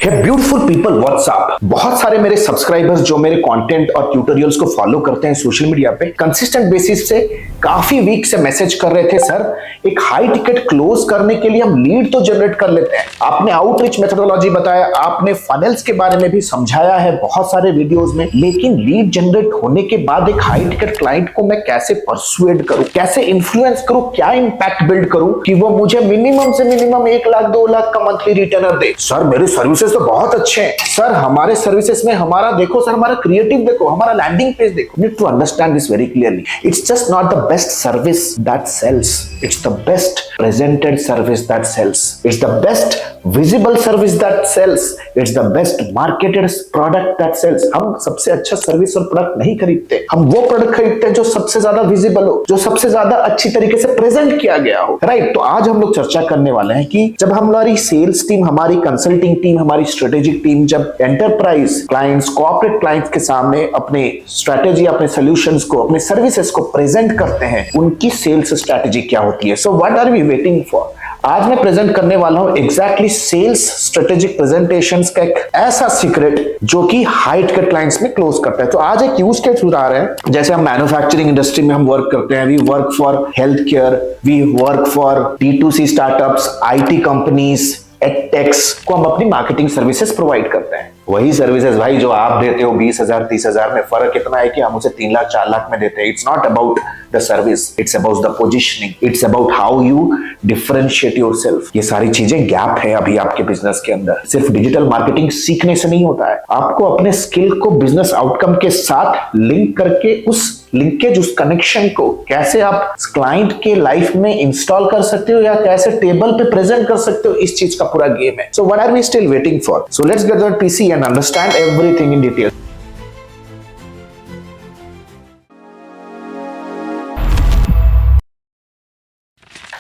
हे beautiful people, WhatsApp. बहुत सारे मेरे सब्सक्राइबर्स जो मेरे कंटेंट और ट्यूटोरियल्स को फॉलो करते हैं सोशल मीडिया पे, कंसिस्टेंट बेसिस से काफी वीक से मैसेज कर रहे थे, सर एक हाई टिकट क्लोज करने के लिए हम लीड तो जनरेट कर लेते हैं। आपने आउटरीच मेथोडोलॉजी बताया, आपने फनल्स के बारे में भी समझाया है बहुत सारे वीडियोस में, लेकिन लीड जनरेट होने के बाद एक हाई टिकट क्लाइंट को मैं कैसे परसुएड करूं, कैसे इन्फ्लुएंस करूं, क्या इंपैक्ट बिल्ड करूं कि वो मुझे मिनिमम से मिनिमम 1 लाख 2 लाख का मंथली रिटर्नर दे। सर मेरे सर्विसेज तो बहुत अच्छे हैं सर, हमारे सर्विसेज में हमारा देखो सर, हमारा क्रिएटिव देखो, हमारा लैंडिंग पेज देखो। Need to understand this very clearly. It's just not the best service that sells, it's the best presented service that sells, it's the best visible service that sells, it's the best marketed product that sells. हम सबसे अच्छा service और product नहीं खरीदते, हम वो product खरीदते हैं जो सबसे ज्यादा विजिबल हो, जो सबसे ज्यादा अच्छी तरीके से प्रेजेंट किया गया हो, राइट। तो आज हम लोग चर्चा करने वाले हैं कि जब हमारी सेल्स टीम, हमारी कंसल्टिंग टीम, हमारी स्ट्रेटेजिक टीम जब एंटरप्राइज क्लाइंट्स, कॉर्पोरेट क्लाइंट्स के सामने अपने स्ट्रेटेजी, अपने सॉल्यूशंस को, अपने सर्विसेज को प्रेजेंट करते हैं, उनकी सेल्स स्ट्रेटेजी क्या होती है। So what are we waiting for. आज मैं प्रेजेंट करने वाला हूं एग्जैक्टली सेल्स स्ट्रेटेजिक प्रेजेंटेशंस का एक ऐसा सीक्रेट जो कि हाई टिकट क्लाइंट्स में क्लोज करता है। तो आज एक यूज केस उठा रहे हैं, जैसे हम मैन्युफैक्चरिंग इंडस्ट्री में हम वर्क करते हैं, we work for health care, we work for D2C startups, IT companies, edtechs को हम अपनी मार्केटिंग सर्विसेज प्रोवाइड करते हैं। वही सर्विसेज भाई जो आप देते हो 20,000 30,000 में, फर्क इतना है कि हम उसे 3 लाख 4 लाख में देते हैं। It's not about the service, it's about the positioning, it's about how you differentiate yourself. ये सारी चीजें गैप है अभी आपके बिजनेस के अंदर। सिर्फ डिजिटल मार्केटिंग सीखने से नहीं होता है, आपको अपने स्किल को बिजनेस आउटकम के साथ लिंक करके उस लिंकेज, उस कनेक्शन को कैसे आप क्लाइंट के लाइफ में इंस्टॉल कर सकते हो या कैसे टेबल पे प्रेजेंट कर सकते हो, इस चीज का पूरा गेम है। So what are we still waiting for. So let's get that PC and understand everything in detail.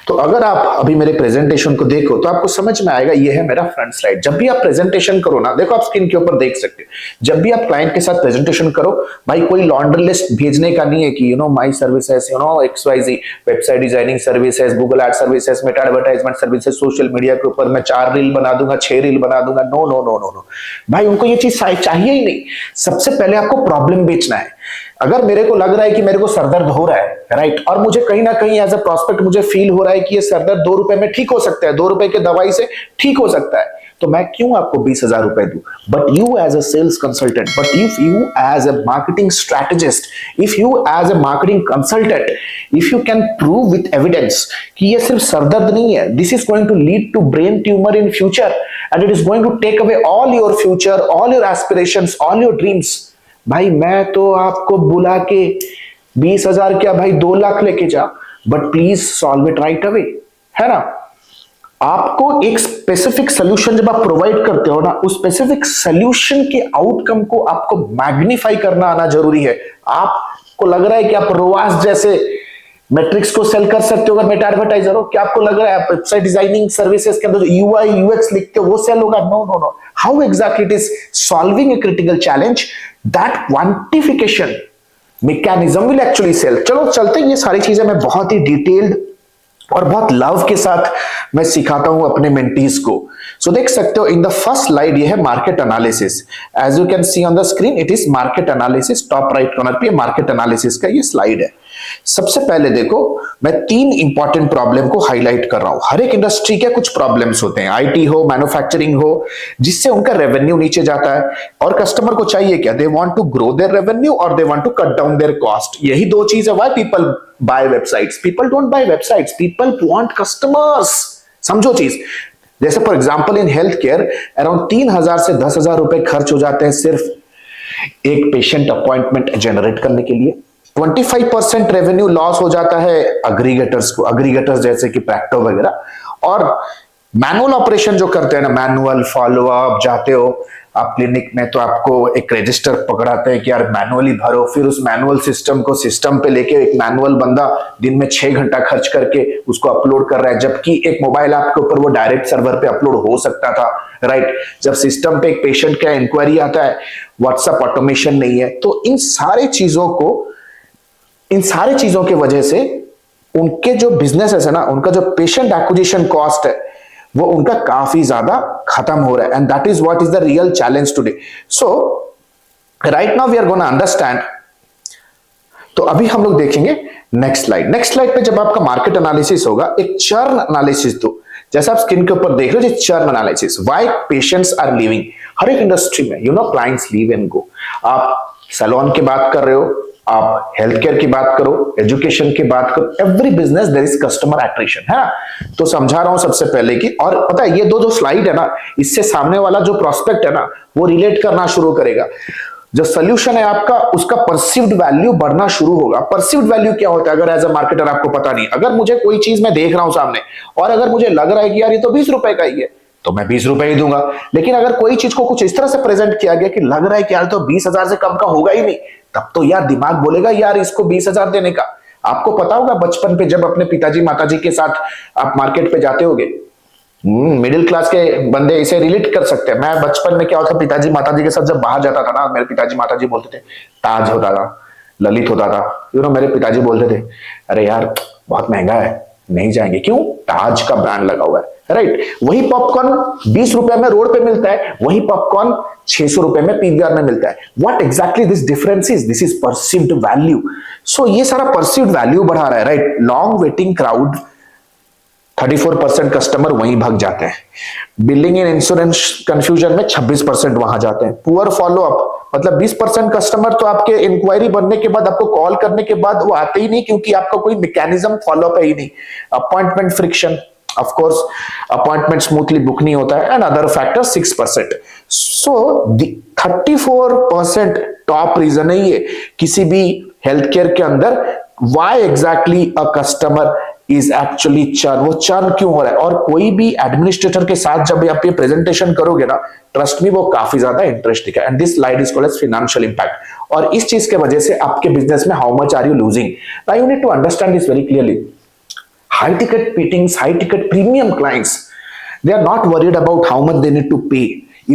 तो अगर आप अभी मेरे प्रेजेंटेशन को देखो तो आपको समझ में आएगा, ये है मेरा फ्रंट स्लाइड। जब भी आप प्रेजेंटेशन करो ना, देखो आप स्क्रीन के ऊपर देख सकते हो, जब भी आप क्लाइंट के साथ प्रेजेंटेशन करो भाई, कोई लॉन्ड्री लिस्ट भेजने का नहीं है कि my services, XYZ website designing services, Google ad services, Meta advertisement services, social media के ऊपर मैं 4 रील बना दूंगा, 6 रील बना दूंगा। No no no no no भाई, उनको ये चीज चाहिए ही नहीं। सबसे पहले आपको प्रॉब्लम बेचना है। अगर मेरे को लग रहा है कि मेरे को सरदर्द हो रहा है, राइट, और मुझे कहीं ना कहीं एज अ प्रोस्पेक्ट मुझे फील हो रहा है कि ये सरदर्द 2 रुपए में ठीक हो सकता है, 2 रुपए के दवाई से ठीक हो सकता है, तो मैं क्यों आपको 20,000 रुपए दूं। But you as a sales consultant, but if you as a marketing strategist, if you as a marketing consultant, if you can prove with evidence कि ये सिर्फ सरदर्द नहीं है, this is going to lead to brain tumour in future and it is going to take away all your future, all your aspirations, all your dreams, भाई मैं तो आपको बुला के 20,000 क्या भाई 2 लाख लेके जा, but please solve it right away, है ना। आपको एक स्पेसिफिक सोल्यूशन जब आप प्रोवाइड करते हो ना, उस स्पेसिफिक सोल्यूशन के आउटकम को आपको मैग्नीफाई करना आना जरूरी है। आपको लग रहा है कि आप रोवास जैसे मैट्रिक्स को सेल कर सकते हो अगर मेटा एडवर्टाइजर हो? क्या आपको लग रहा है आप वेबसाइट डिजाइनिंग सर्विसेज के अंदर UI UX लिखते हो वो सेल होगा? No no no. How exactly it is solving a critical challenge, that quantification mechanism will actually sell. चलो चलते हैं, ये सारी चीजें मैं बहुत ही डिटेल्ड और बहुत लव के साथ मैं सिखाता हूं अपने मेंटीज को। सो देख सकते हो इन द फर्स्ट स्लाइड ये है market analysis. As you can see on the screen it is market analysis. Top right corner पे मार्केट एनालिसिस का ये स्लाइड है। सबसे पहले देखो, मैं 3 इंपॉर्टेंट प्रॉब्लम को हाईलाइट कर रहा हूं। हर एक इंडस्ट्री के कुछ प्रॉब्लम्स होते हैं, IT हो, मैन्युफैक्चरिंग हो, जिससे उनका रेवेन्यू नीचे जाता है और कस्टमर को चाहिए क्या, they want to grow their revenue और they want to cut down their cost. यही 2 चीज है। Why people buy websites? People don't buy websites, people want customers. समझो चीज। जैसे for example in health care around 3,000 से 10,000 रुपए खर्च हो जाते हैं सिर्फ एक पेशेंट अपॉइंटमेंट जनरेट करने के लिए। 25% रेवेन्यू लॉस हो जाता है अग्रीगेटर्स को, अग्रीगेटर्स जैसे कि प्रैक्टो वगैरह। और मैनुअल ऑपरेशन जो करते हैं ना, मैनुअल फॉलोअप, जाते हो आप क्लिनिक में तो आपको एक रजिस्टर पकड़ाते हैं कि यार मैनुअली भरो, फिर उस मैनुअल सिस्टम को सिस्टम पे लेके एक मैनुअल बंदा दिन में 6 घंटा खर्च करके उसको अपलोड कर रहा है, जबकि एक मोबाइल ऐप के ऊपर वो डायरेक्ट सर्वर पे अपलोड हो सकता था, राइट। जब सिस्टम पे एक पेशेंट का इंक्वायरी आता है, व्हाट्सएप ऑटोमेशन नहीं है। तो इन सारी चीजों की वजह से उनके जो बिजनेस है ना, उनका जो पेशेंट एक्विजिशन कॉस्ट है वो उनका काफी ज्यादा खत्म हो रहा है, and that is what is the real challenge today. So right now we are gonna understand. तो अभी हम लोग देखेंगे नेक्स्ट स्लाइड पे जब आपका मार्केट एनालिसिस होगा, एक चर्न एनालिसिस दो, जैसा आप स्क्रीन के ऊपर देख रहे हो, churn analysis. Why patients are leaving. हर एक इंडस्ट्री में क्लाइंट्स लीव एंड गो. आप सैलून की बात कर रहे हो, आप हेल्थ केयर की बात करो, एजुकेशन की बात करो, every business there is customer attrition, है ना. तो समझा रहा हूं सबसे पहले कि, और पता है ये जो स्लाइड है ना, इससे सामने वाला जो प्रोस्पेक्ट है ना, वो रिलेट करना शुरू करेगा. जो सोल्यूशन है आपका, उसका परसीव्ड वैल्यू बढ़ना शुरू होगा. परसीव्ड वैल्यू क्या होता है अगर एज अ मार्केटर आपको पता नहीं. अगर मुझे कोई चीज मैं देख रहा हूं सामने, और अगर मुझे लग रहा है कि यार ये तो 20 रुपए का ही है, तो मैं 20 रुपए ही दूंगा. लेकिन अगर कोई चीज को कुछ इस तरह से प्रेजेंट किया गया कि लग रहा है कि यार तो 20,000 से कम का होगा ही नहीं, तब तो यार दिमाग बोलेगा यार इसको 20,000 देने का. आपको पता होगा बचपन पे जब अपने पिताजी माताजी के साथ आप मार्केट पे जाते होगे, मिडिल क्लास के बंदे इसे रिलेट कर सकते हैं. मैं बचपन में क्या होता, पिताजी माताजी के साथ जब बाहर जाता था ना, मेरे पिताजी माताजी बोलते थे ताज होता था, ललित होता था. मेरे पिताजी बोलते थे अरे यार बहुत महंगा है, नहीं जाएंगे. क्यों? ताज का ब्रांड लगा हुआ है, राइट. वही पॉपकॉर्न 20 रुपए में रोड पे मिलता है, वही पॉपकॉर्न 600 रुपए में पीवीआर में मिलता है. What exactly this difference is? This is perceived value. So ये सारा परसीव्ड वैल्यू बढ़ा रहा है, right. Long waiting crowd, 34% customer वहीं भाग जाते हैं. बिलिंग इन इंश्योरेंस कंफ्यूजन में 26% वहां जाते हैं. पुअर फॉलोअप, मतलब 20% कस्टमर तो आपके इंक्वायरी बनने के बाद, आपको कॉल करने के बाद वो आते ही नहीं, क्योंकि आपका कोई मैकेनिज्म फॉलोअप है ही नहीं. Appointment friction, of course appointment smoothly book नहीं होता है, and other factor 6%. So 34% top reason है ये किसी भी हेल्थ केयर के अंदर. Why exactly a customer is actually churn. वो चर्न क्यों हो रहा है? और कोई भी एडमिनिस्ट्रेटर के साथ जब आप ये प्रेजेंटेशन करोगे ना, ट्रस्ट मी वो काफी ज्यादा इंटरेस्टिंग है. And this slide is called as financial impact. और इस चीज के वजह से आपके बिजनेस में how much are you losing. Now you need to understand this very clearly. High ticket meetings, high ticket premium clients, they are not worried about how much they need to pay.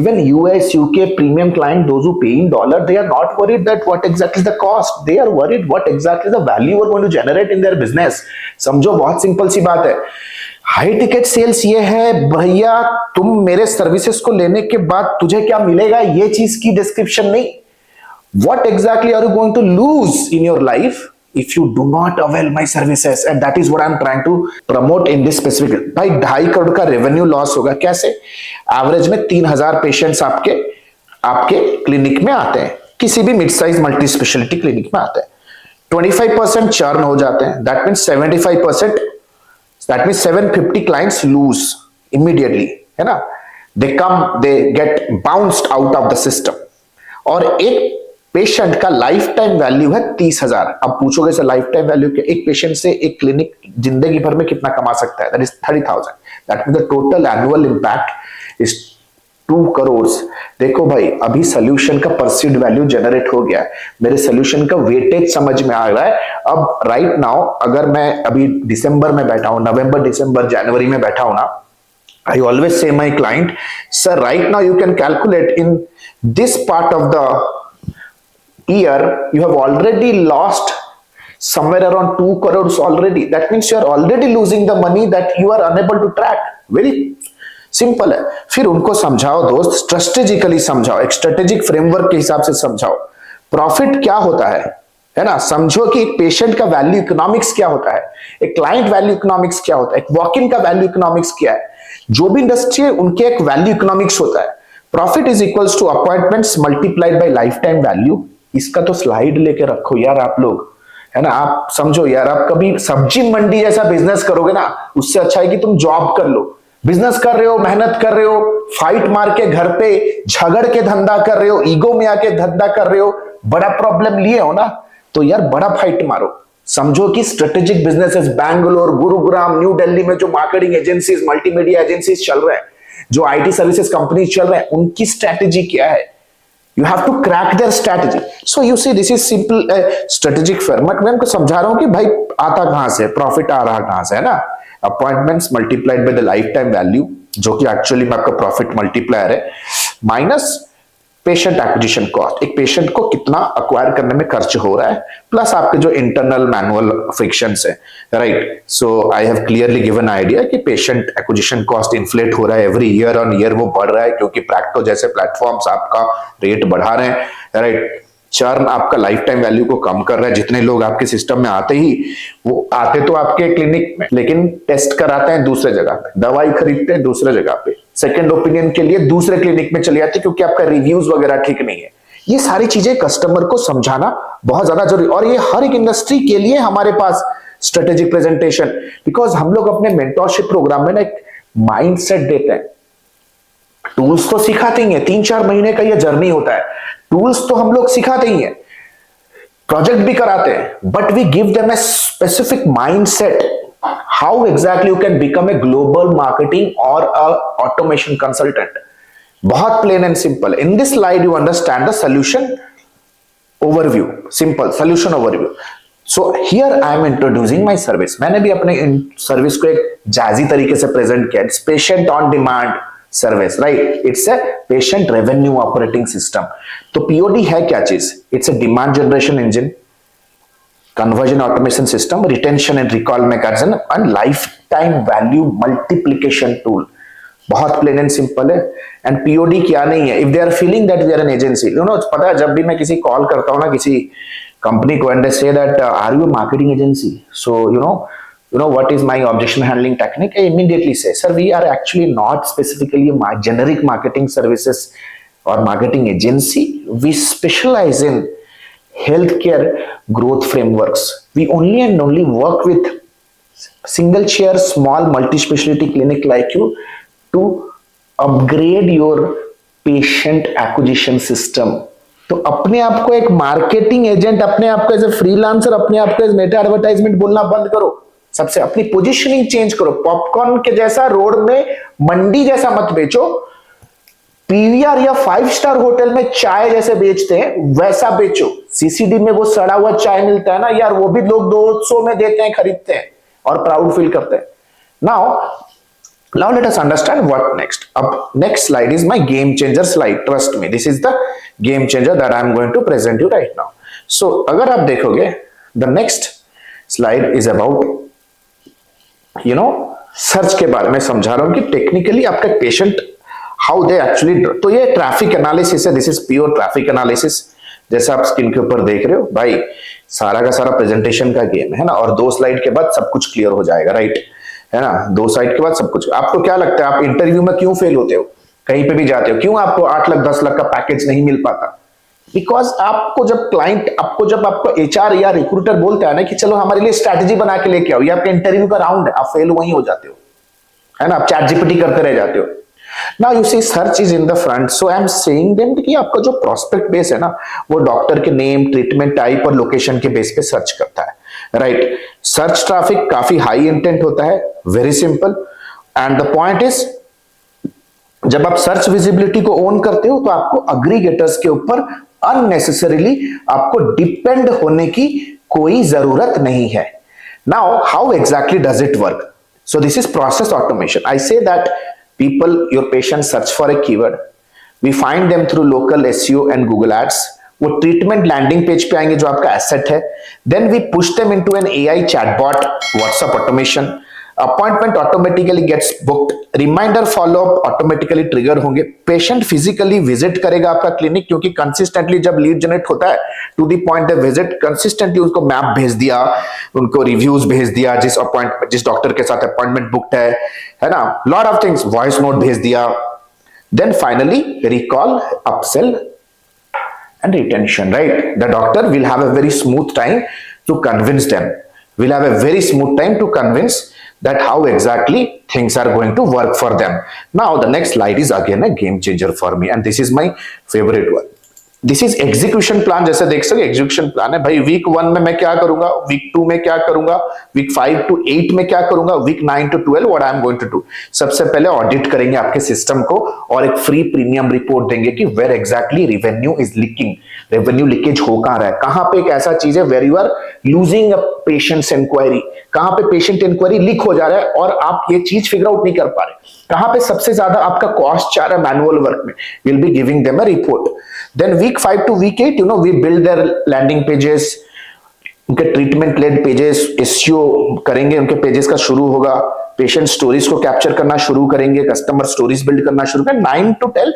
Even US, UK premium client, those who pay in dollar, they are not worried that what exactly is the cost. They are worried what exactly is the value you are going to generate in their business. समझो, बहुत simple सी बात है. High ticket sales ये है भैया, तुम मेरे services को लेने के बाद तुझे क्या मिलेगा, ये चीज की डिस्क्रिप्शन नहीं. What exactly are you going to lose in your life if you do not avail my services? And that is what I'm trying to promote in this specific. भाई 2.5 करोड़ का रेवेन्यू लॉस होगा. कैसे? Average में 3,000 patients आपके clinic में आते हैं, किसी भी mid size multi speciality clinic में आते हैं. 25% चर्न हो जाते हैं. That means 75%, that means 750 clients lose immediately, है ना. They get bounced out of the system. और एक पेशेंट का लाइफ टाइम वैल्यू है 30,000. अब पूछोगे सर लाइफ टाइम वैल्यू क्या? एक पेशेंट से एक क्लिनिक जिंदगी भर में कितना कमा सकता है? That is 30,000. That means the total annual impact is 2 crore. देखो भाई, अभी सोल्यूशन का परसीव्ड वैल्यू जनरेट हो गया है, मेरे सोल्यूशन का वेटेज समझ में आ रहा है. अब राइट नाउ अगर मैं अभी दिसंबर में बैठा हूं, नवंबर दिसंबर जनवरी में बैठा हूं ना, I always say my client, sir, right now you can calculate in this part of the year you have already lost somewhere around 2 crores already. That means you are already losing the money that you are unable to track. Very simple है. फिर उनको समझाओ दोस्त, strategically समझाओ, एक strategic framework के हिसाब से समझाओ. प्रॉफिट क्या होता है ना. समझो कि एक पेशेंट का वैल्यू इकोनॉमिक्स क्या होता है, एक क्लाइंट वैल्यू इकोनॉमिक्स क्या होता है, एक वॉक इन का वैल्यू इकोनॉमिक्स क्या है. जो भी इंडस्ट्री है उनके एक वैल्यू इकोनॉमिक्स होता है. Profit is equals to appointments multiplied by life time value. इसका तो स्लाइड लेके रखो यार आप लोग, है ना. आप समझो यार, आप कभी सब्जी मंडी जैसा बिजनेस करोगे ना, उससे अच्छा है कि तुम जॉब कर लो. बिजनेस कर रहे हो, मेहनत कर रहे हो, फाइट मार के घर पे झगड़ के धंधा कर रहे हो, ईगो में आके धंधा कर रहे हो, बड़ा प्रॉब्लम लिए हो ना, तो यार बड़ा फाइट मारो. समझो कि strategic businesses Bangalore, Gurugram, new Delhi में जो मार्केटिंग एजेंसीज, मल्टीमीडिया एजेंसीज चल रहे हैं, जो आईटी सर्विसेज कंपनीज चल रहे हैं, उनकी स्ट्रेटेजी क्या है. You have to crack their strategy. So you see, this is simple strategic framework. मैं उनको समझा रहा हूं कि भाई आता कहां से, प्रॉफिट आ रहा कहां से, है ना. Appointments multiplied by the life time value, जो कि एक्चुअली में आपका प्रॉफिट मल्टीप्लायर है, माइनस पेशेंट एक्विजिशन कॉस्ट, एक पेशेंट को कितना अक्वायर करने में खर्च हो रहा है, प्लस आपके जो इंटरनल मैनुअल फ्रिक्शंस है, right. So I have clearly given idea कि पेशेंट एक्विजिशन कॉस्ट इन्फ्लेट हो रहा है एवरी ईयर ऑन ईयर, वो बढ़ रहा है क्योंकि प्रैक्टो जैसे प्लेटफॉर्म्स आपका रेट बढ़ा रहे हैं, राइट। चर्न आपका लाइफ टाइम वैल्यू को कम कर रहा है। जितने लोग आपके सिस्टम में आते ही वो आते तो आपके क्लिनिक में, लेकिन टेस्ट कराते हैं दूसरे जगह पे, दवाई खरीदते हैं दूसरे जगह पे, सेकंड ओपिनियन के लिए दूसरे क्लिनिक में चले जाते क्योंकि आपका रिव्यूज वगैरह ठीक नहीं है। ये सारी चीजें कस्टमर को समझाना बहुत ज्यादा जरूरी, और ये हर एक इंडस्ट्री के लिए हमारे पास स्ट्रेटेजिक प्रेजेंटेशन, बिकॉज हम लोग अपने मेंटरशिप प्रोग्राम में ना एक माइंडसेट देते हैं। टूल्स तो सिखाते ही है, 3-4 महीने का ये जर्नी होता है, टूल्स तो हम लोग सिखाते ही हैं, प्रोजेक्ट भी कराते हैं, but we give them a specific mindset how exactly you can become a global marketing और अ ऑटोमेशन कंसल्टेंट। बहुत plain and simple. In this slide you understand the solution overview, simple solution overview. So here I am introducing my service. मैंने भी अपने service को एक जाजी तरीके से प्रेजेंट किया। It's patient on demand service, right. It's a patient revenue operating system. तो पीओडी है क्या चीज? It's a demand generation engine, conversion automation system, retention and recall mechanism and life time value multiplication tool. बहुत plain and simple है। And POD क्या नहीं है, if they are feeling that we are an agency, you know, पता है जब भी मैं किसी कॉल करता हूं ना किसी कंपनी को and they say that are you marketing agency, so you know what is my objection handling technique, I immediately say, sir, we are actually not specifically a generic marketing services or marketing agency. We specialize in healthcare growth frameworks. We only and only work with single chair small multi-specialty clinic like you to upgrade your patient acquisition system. तो अपने आप को एक marketing agent, अपने आप को as a freelancer, अपने आप को एज मेटा एडवर्टाइजमेंट बोलना बंद करो। सबसे अपनी पोजीशनिंग चेंज करो। पॉपकॉर्न के जैसा रोड में मंडी जैसा मत बेचो। पीवीआर या 5 स्टार होटल में चाय जैसे बेचते हैं वैसा बेचो। सीसीडी में वो सड़ा हुआ चाय मिलता है ना यार, वो भी लोग 200 में देते हैं, खरीदते हैं और प्राउड फील करते हैं। Now let us understand what next. Up next slide is my game changer slide. Trust me, this is the game changer that I am going to present you right now. So अगर आप देखोगे, the next slide is about search के बारे में समझा रहा हूं कि टेक्निकली आपका पेशेंट हाउ दे एक्चुअली। तो ये ट्रैफिक एनालिसिस है, this is pure traffic analysis. जैसा आप स्क्रीन के ऊपर देख रहे हो भाई, सारा का सारा प्रेजेंटेशन का गेम है ना, और 2 स्लाइड के बाद सब कुछ क्लियर हो जाएगा, राइट, है ना। 2 स्लाइड के बाद सब कुछ। आपको क्या लगता है आप इंटरव्यू में क्यों फेल होते हो, कहीं पे भी जाते हो, क्यों आपको 8 लाख 10 लाख का पैकेज नहीं मिल पाता? बिकॉज आपको जब क्लाइंट, जब आपको एचआर या रिक्रूटर बोलता है ना कि चलो हमारे लिए स्ट्रैटेजी बना के लेके आओ, ये आपका इंटरव्यू का राउंड है, आप फेल वहीं हो जाते हो, है ना। आप चैट जीपीटी करते रह जाते हो। Now you see search is in the front, so I am saying them कि आपका जो प्रोस्पेक्ट बेस है ना, वो डॉक्टर के नेम, ट्रीटमेंट टाइप और लोकेशन के बेस पे सर्च करता है, राइट। सर्च ट्रैफिक काफी हाई इंटेंट होता है, very simple. And the point is, जब आप सर्च विजिबिलिटी को ओन करते हो तो आपको अग्रीगेटर्स के ऊपर अननेसेसरीली आपको डिपेंड होने की कोई जरूरत नहीं है। Now how exactly does it work? So this is process automation. I say that people, your patients search for a keyword, we find them through local SEO and Google Ads, वो treatment landing page पे आएंगे जो आपका asset है, then we push them into an AI chatbot, WhatsApp automation, appointment automatically gets booked, reminder follow up automatically trigger होंगे, patient physically visit करेगा आपका clinic, क्योंकि कंसिस्टेंटली जब लीड जनरेट होता है to the point they visit, consistently उसको map भेज दिया, उनको रिव्यूज भेज दिया, जिस डॉक्टर के साथ अपॉइंटमेंट बुक्ड है ना, lot of things, voice note भेज दिया, then finally recall, upsell and retention, right? The doctor will have a very smooth time to convince them, will have a very smooth time to convince that how exactly things are going to work for them. Now the next slide is again a game changer for me, and this is my favorite one. This is execution plan. जैसे देख सकते execution plan है भाई, week 1 में मैं क्या करूंगा, week 2 में क्या करूंगा, वीक 5 to 8 में क्या करूंगा, week 9 to 12 what I am going to do. सबसे पहले ऑडिट करेंगे आपके सिस्टम को और एक फ्री प्रीमियम रिपोर्ट देंगे कि where exactly revenue is leaking, revenue leakage हो कहां रहा है, कहां पे एक ऐसा चीज है where you are losing uh patients inquiry, कहां पे पेशेंट इंक्वायरी लीक हो जा रहा है और आप ये चीज फिगर आउट नहीं कर पा रहे, कहां पे सबसे ज्यादा आपका कॉस्ट जा रहा है मैनुअल वर्क में, will be giving them a report. Then week 5 to week 8 we build their landing pages, उनके ट्रीटमेंट लेड पेजेस एसईओ करेंगे, उनके पेजेस का शुरू होगा, पेशेंट स्टोरीज को कैप्चर करना शुरू करेंगे, कस्टमर स्टोरीज बिल्ड करना शुरू करेंगे, 9 to 10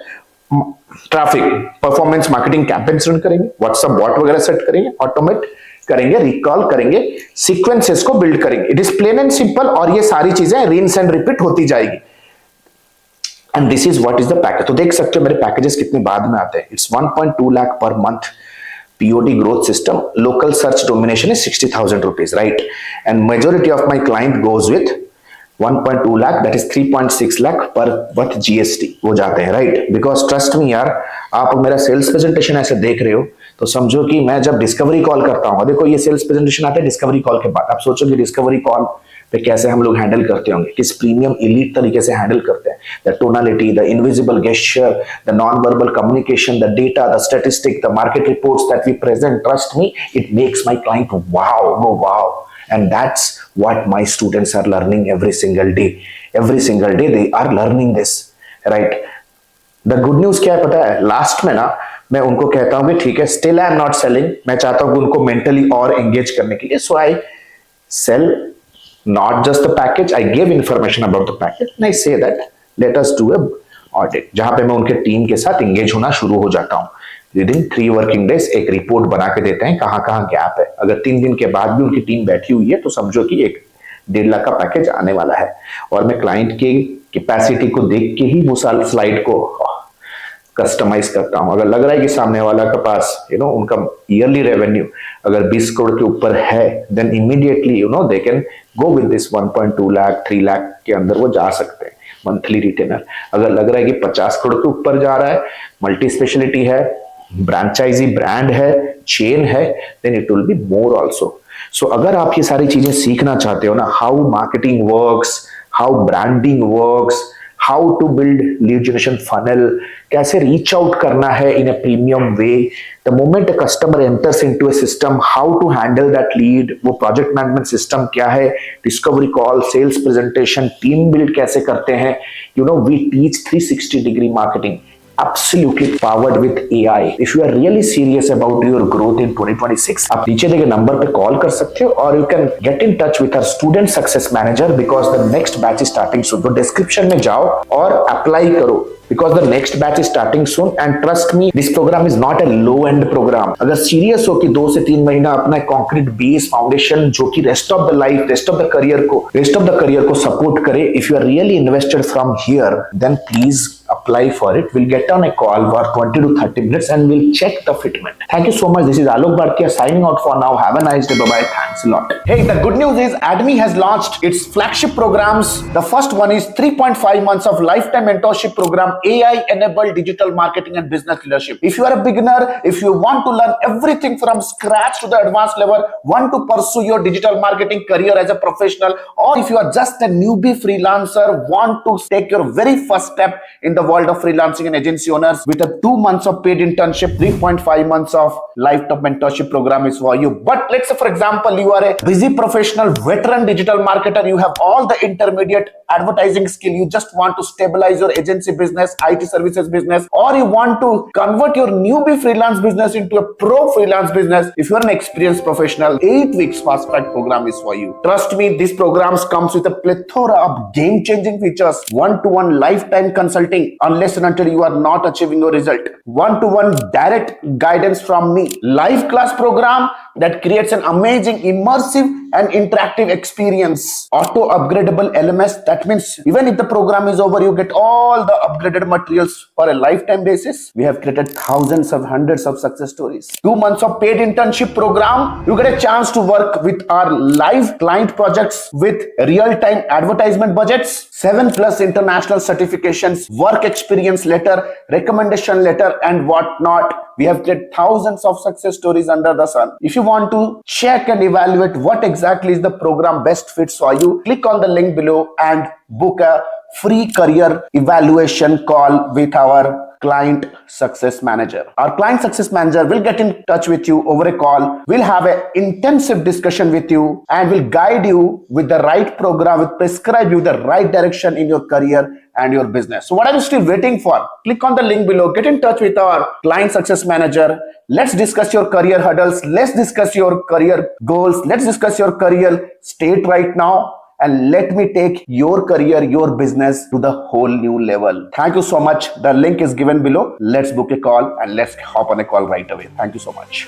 traffic performance marketing campaigns run करेंगे, व्हाट्सएप बॉट वगैरह सेट करेंगे, ऑटोमेट करेंगे, रिकॉल करेंगे, सीक्वेंसेस को बिल्ड करेंगे। It is plain and simple और ये सारी चीजें रिंस एंड रिपीट होती जाएगी। And this is what is the package. तो देख सकते हो मेरे पैकेजेस कितने बाद में आते हैं। It's 1.2 lakh per month POD growth system, local search domination is 60,000 rupees, right? And majority of my client goes with 1.2 lakh, that is 3.6 lakh per with GST वो जाते हैं, right? Because trust me यार, आप मेरा सेल्स प्रेजेंटेशन ऐसे देख रहे हो तो समझो कि मैं जब डिस्कवरी कॉल करता हूँ, देखो ये सेल्स प्रेजेंटेशन आता है डिस्कवरी कॉल के बाद, आप सोचोगे डिस्कवरी कॉल पे कैसे हम लोग हैंडल करते होंगे, किस प्रीमियम एलीट तरीके से हैंडल करते हैं, the tonality, the invisible gesture, the non verbal communication, the data, the statistic, the market reports that we present, trust me it makes my client wow go wow, and that's what my students are learning every single day they are learning this, right. The good news क्या है पता है, last में ना मैं उनको कहता हूं कि ठीक है still I am not selling, मैं चाहता हूं कि उनको मेंटली और एंगेज करने के लिए, सो आई cell not just the package, I give information about the package and I say that let us do a audit, जहां पे मैं उनके टीम के साथ एंगेज होना शुरू हो जाता हूं। विदिन 3 वर्किंग डेज एक रिपोर्ट बना के देते हैं कहां गैप है। अगर 3 दिन के बाद भी उनकी टीम बैठी हुई है तो समझो कि 1.5 लाख का पैकेज आने वाला है। और मैं क्लाइंट की कैपेसिटी को देख के ही वो स्लाइड को कस्टमाइज करता हूं। अगर लग रहा है कि सामने वाला के पास उनका ईयरली रेवेन्यू अगर 20 करोड़ के ऊपर है, then immediately they can go with this 1.2 lakh 3 lakh के अंदर वो जा सकते हैं मंथली रिटेनर। अगर लग रहा है कि 50 करोड़ के ऊपर जा रहा है, मल्टी स्पेशलिटी है, ब्रांचाइजी ब्रांड है, चेन है, then it will be more also. So अगर आप ये सारी चीजें सीखना चाहते हो ना, how marketing works, how branding works, how to build lead generation funnel, कैसे रीच आउट करना है in a premium way, the moment a customer enters into a system, how to handle that lead, वो project management system क्या है, discovery call, sales presentation, team build कैसे करते हैं, we teach 360 degree marketing absolutely powered with AI. If you are really serious about your growth in 2026, आप नीचे देखे number पे कॉल कर सकते हो और you can get in touch with our student success manager because the next batch is starting soon. तो description में जाओ और apply करो because the next batch is starting soon and trust me this program is not a low end program. अगर serious हो कि 2 से 3 महीना अपना concrete base foundation जो कि rest of the life, rest of the career को support करे, if you are really invested from here then please apply for it. We'll get on a call for 20 to 30 minutes and we'll check the fitment. Thank you so much. This is Alok Bhartia signing out for now. Have a nice day. Bye bye. Thanks a lot. Hey, the good news is ADME has launched its flagship programs. The first one is 3.5 months of lifetime mentorship program, AI enabled digital marketing and business leadership. If you are a beginner, if you want to learn everything from scratch to the advanced level, want to pursue your digital marketing career as a professional, or if you are just a newbie freelancer, want to take your very first step in the world of freelancing and agency owners with a 2 months of paid internship, 3.5 months of lifetime mentorship program is for you. But let's say for example you are a busy professional veteran digital marketer, you have all the intermediate advertising skill, you just want to stabilize your agency business, IT services business, or you want to convert your newbie freelance business into a pro freelance business. If you are an experienced professional, 8 weeks fast track program is for you. Trust me, these programs comes with a plethora of game changing features, one-to-one lifetime consulting unless and until you are not achieving your result, one-to-one direct guidance from me, live class program that creates an amazing immersive and interactive experience, auto upgradable LMS, that means even if the program is over you get all the upgraded materials for a lifetime basis. We have created thousands of hundreds of success stories. 2 months of paid internship program, you get a chance to work with our live client projects with real-time advertisement budgets, 7+ international certifications, work experience letter, recommendation letter and whatnot. We have created thousands of success stories under the sun. If you want to check and evaluate what exactly is the program best fits for you, click on the link below and book a free career evaluation call with our client success manager. Our client success manager will get in touch with you over a call. We'll have an intensive discussion with you and will guide you with the right program, will prescribe you the right direction in your career and your business. So what are you still waiting for? Click on the link below, get in touch with our client success manager. Let's discuss your career hurdles. Let's discuss your career goals. Let's discuss your career state right now. And let me take your career, your business to the whole new level. Thank you so much. The link is given below. Let's book a call and let's hop on a call right away. Thank you so much.